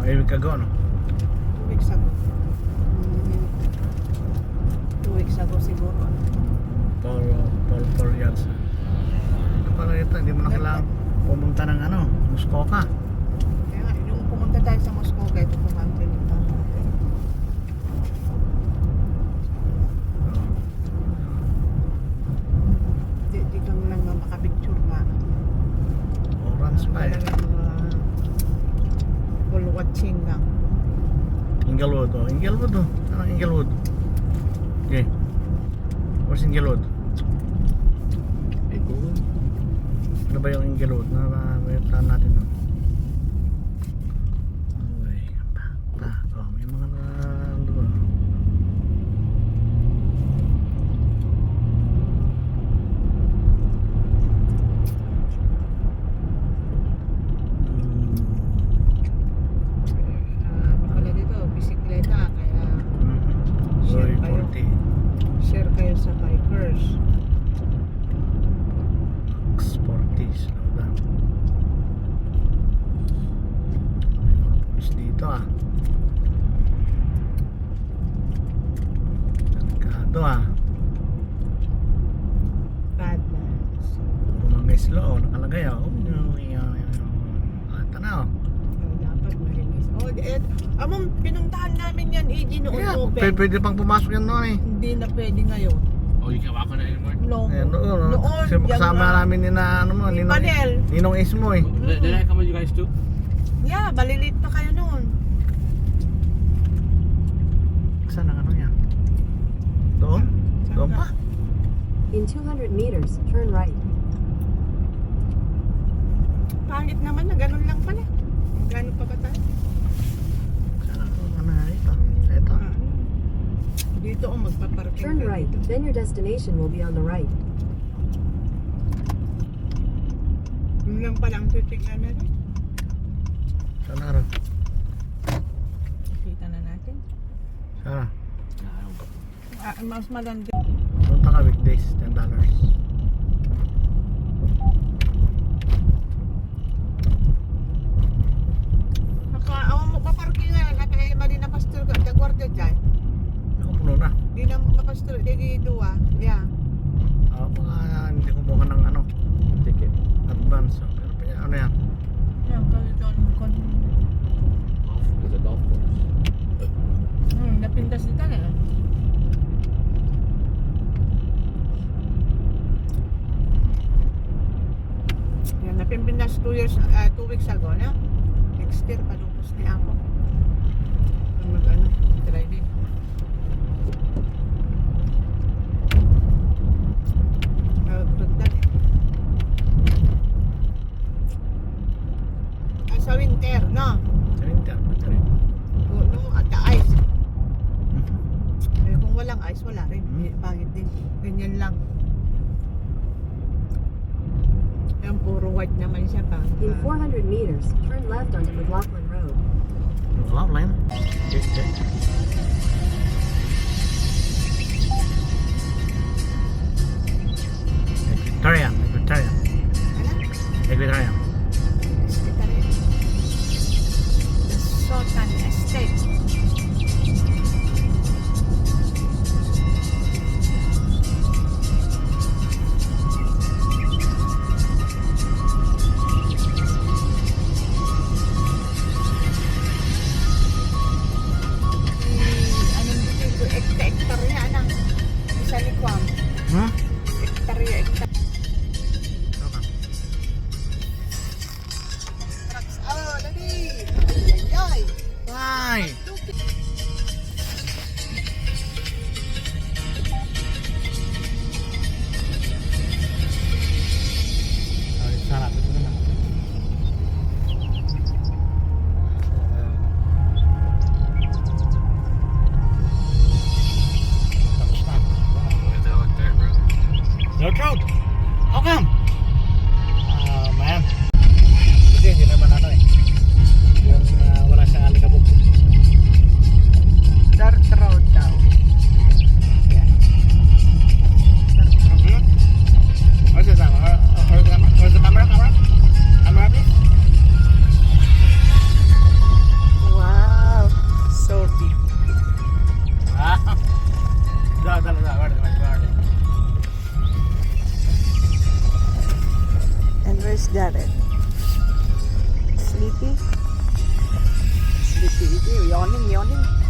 A week ago, no? 2 weeks ago. 2 weeks ago siguro. 4 years. Parang ito, hindi mo na kailangan pumunta ng ano, Muskoka. Kaya nga, yung pumunta tayo sa Moscow, kahit pumunta natin. Di ka lang makapicture nga. Orange pa eh. Full watching lang. Inglewood, oh. Inglewood, oh. Anong Inglewood? Okay. Where's Inglewood? Ano ba yung Inglewood? Mayroon natin, no? Uy, oh, may mga doon. Wala dito, bisikleta, kaya Uy, kayo. 40. Share kayo sa bikers. Max 40s. May mga pulis dito, ah. Delikado, ah. Badlands. Puro mga slow, nakalagay, ah. Tanaw. Dapat malinis. Among pinuntahan namin yan, EG noon Yeah, open. pwede pang pumasok yan noon, eh. Hindi na pwede ngayon. Oh, you can't walk on it anymore? No. Ayan, noon. Noon, Kasi kasama namin ni na, ano mo, ni Panel. Ninong Ismo, eh. Did I come with you guys too? Yeah, balilit pa kayo noon. Saan ang ano niya? Doon? Saan Doon nga? pa? In 200 meters, turn right. Pangit naman na, ganun lang pala. Gano'n pa ba tayo? Saan ang ano nga ito? Ito. Dito o magpaparking Turn ka right, dito. then your destination will be on the right. Yun lang pala ang titignan na rin. Saan ang ano? Kita na natin. Saan? Mas malandi. Punta ka weekdays, $10. Awan mo paparking na, nakaya mali na pastor ka, dagwarda dyan. Ako puno na. Di na mapastor, di dua. Yeah. Baka hindi ko buka ng ano, ticket. Advance. So. Pero pa ano yan? Yan, kasi doon, There's a golf course. napintas nito na. Yan, napintas 2 weeks ago na. Next year, palupos ni ako. Mag-ano, driving. Ragdag eh. Sa winter, no? Sa winter. Pwede rin. No, at the ice. Eh, kung walang ice, wala rin. Pangit din. Ganyan lang. Yan, puro white naman siya pa. In 400 meters, turn left onto McLaughlin Road. McLaughlin. Okay. Equestrian. Equestrian. The Sultan Estate. Where's Jared? Sleepy? Sleepy. Yawning, yawning.